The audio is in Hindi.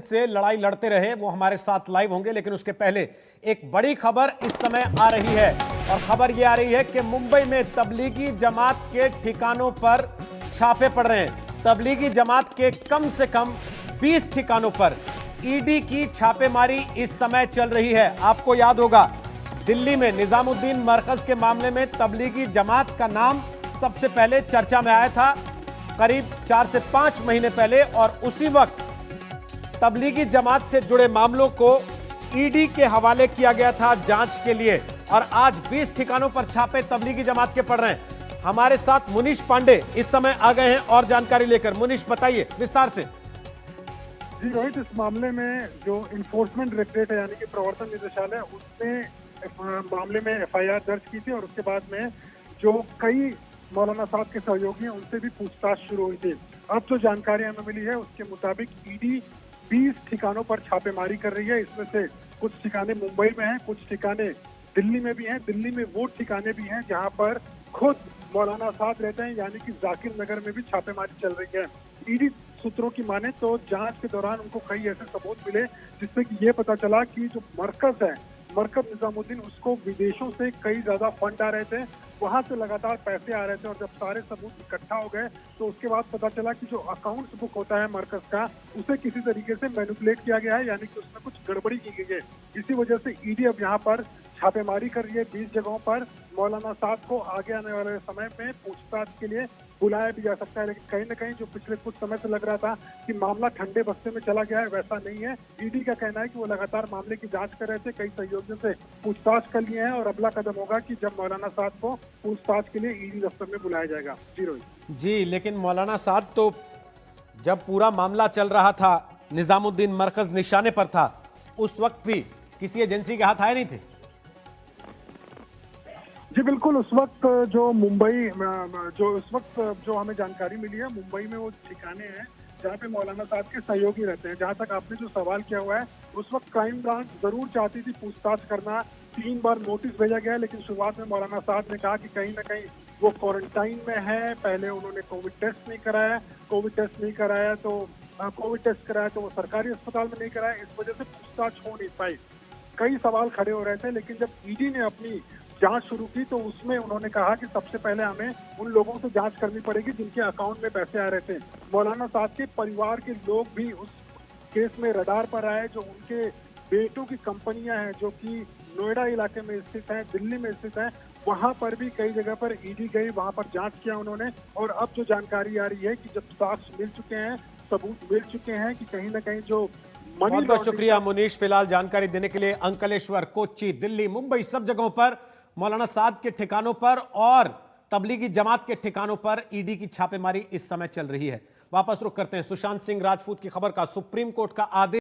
से लड़ाई लड़ते रहे वो हमारे साथ लाइव होंगे, लेकिन उसके पहले एक बड़ी खबर इस समय आ रही है और खबर ये आ रही है कि मुंबई में तबलीगी जमात के ठिकानों पर छापे पड़ रहे हैं। तबलीगी जमात के कम से कम 20 ठिकानों पर ईडी की छापेमारी इस समय चल रही है। आपको याद होगा दिल्ली में निजामुद्दीन मरकज के मामले में तबलीगी जमात का नाम सबसे पहले चर्चा में आया था करीब 4 से 5 महीने पहले, और उसी वक्त तबलीगी जमात से जुड़े मामलों को ईडी के हवाले किया गया था जांच के लिए, और आज 20 ठिकानों पर छापे तबलीगी जमात के पड़ रहे हैं। हमारे साथ मुनीश पांडे इस समय आ गए हैं और जानकारी लेकर। मुनीश, बताइए विस्तार से। जी रोहित, इस मामले में जो इन्फोर्समेंट डायरेक्टरेट है यानी कि प्रवर्तन निदेशालय, उसने मामले में एफआईआर दर्ज की थी और उसके बाद में जो कई मौलाना साहब के सहयोगी हैं उनसे भी पूछताछ शुरू हुई थी। अब जो जानकारी हमें मिली है उसके मुताबिक ईडी 20 ठिकानों पर छापेमारी कर रही है। इसमें से कुछ ठिकाने मुंबई में हैं, कुछ ठिकाने दिल्ली में भी हैं। दिल्ली में वो ठिकाने भी हैं जहां पर खुद मौलाना साहब रहते हैं, यानी कि जाकिर नगर में भी छापेमारी चल रही है। ईडी सूत्रों की माने तो जांच के दौरान उनको कई ऐसे सबूत मिले जिससे कि ये पता चला कि जो मरकज है, मरकज निजामुद्दीन, उसको विदेशों से कई ज्यादा फंड आ रहे थे, वहां से लगातार पैसे आ रहे थे। और जब सारे सबूत इकट्ठा हो गए तो उसके बाद पता चला कि जो अकाउंट्स बुक होता है मरकज का, उसे किसी तरीके से मैनिपुलेट किया गया है, यानी कि उसमें कुछ गड़बड़ी की गई है। इसी वजह से ईडी अब यहाँ पर छापेमारी कर रही है 20 जगहों पर। मौलाना साहब को आगे आने वाले समय में पूछताछ के लिए बुलाया भी जा सकता है, लेकिन कहीं ना कहीं जो पिछले कुछ समय से लग रहा था कि मामला ठंडे बस्ते में चला गया है, वैसा नहीं है। ईडी का कहना है कि वो लगातार मामले की जांच कर रहे थे, कई सहयोगियों से पूछताछ कर लिए हैं और अगला कदम होगा कि जब मौलाना साहब को पूछताछ के लिए ईडी दफ्तर में बुलाया जाएगा। जी रोहित जी, लेकिन मौलाना साहब तो जब पूरा मामला चल रहा था, निजामुद्दीन मरकज निशाने पर था, उस वक्त भी किसी एजेंसी के हाथ आए नहीं थे। जी बिल्कुल, उस वक्त जो मुंबई जो हमें जानकारी मिली है, मुंबई में वो ठिकाने हैं जहाँ पे मौलाना साहब के सहयोगी रहते हैं। जहाँ तक आपने जो सवाल किया हुआ है, उस वक्त क्राइम ब्रांच जरूर चाहती थी पूछताछ करना। 3 बार नोटिस भेजा गया, लेकिन शुरुआत में मौलाना साहब ने कहा कि कहीं ना कहीं वो क्वारंटाइन में है। पहले उन्होंने कोविड टेस्ट नहीं कराया, कोविड टेस्ट कराया तो वो सरकारी अस्पताल में नहीं कराया, इस वजह से पूछताछ हो नहीं पाई। कई सवाल खड़े हो रहे थे, लेकिन जब ईडी ने अपनी जांच शुरू की तो उसमें उन्होंने कहा कि सबसे पहले हमें उन लोगों से जांच करनी पड़ेगी जिनके अकाउंट में पैसे आ रहे थे। मौलाना साहब के परिवार के लोग भी उस केस में रडार पर आए। जो उनके बेटों की कंपनियां हैं जो कि नोएडा इलाके में स्थित हैं, दिल्ली में स्थित हैं, वहां पर भी कई जगह पर ईडी गई, वहां पर जांच किया उन्होंने। और अब जो जानकारी आ रही है कि जब साक्ष्य मिल चुके हैं, सबूत मिल चुके हैं कि कहीं ना कहीं जो बहुत बहुत शुक्रिया मुनीश, फिलहाल जानकारी देने के लिए। अंकलेश्वर, कोच्चि, दिल्ली, मुंबई, सब जगहों पर मौलाना साद के ठिकानों पर और तबलीगी जमात के ठिकानों पर ईडी की छापेमारी इस समय चल रही है। वापस रुख करते हैं सुशांत सिंह राजपूत की खबर का। सुप्रीम कोर्ट का आदेश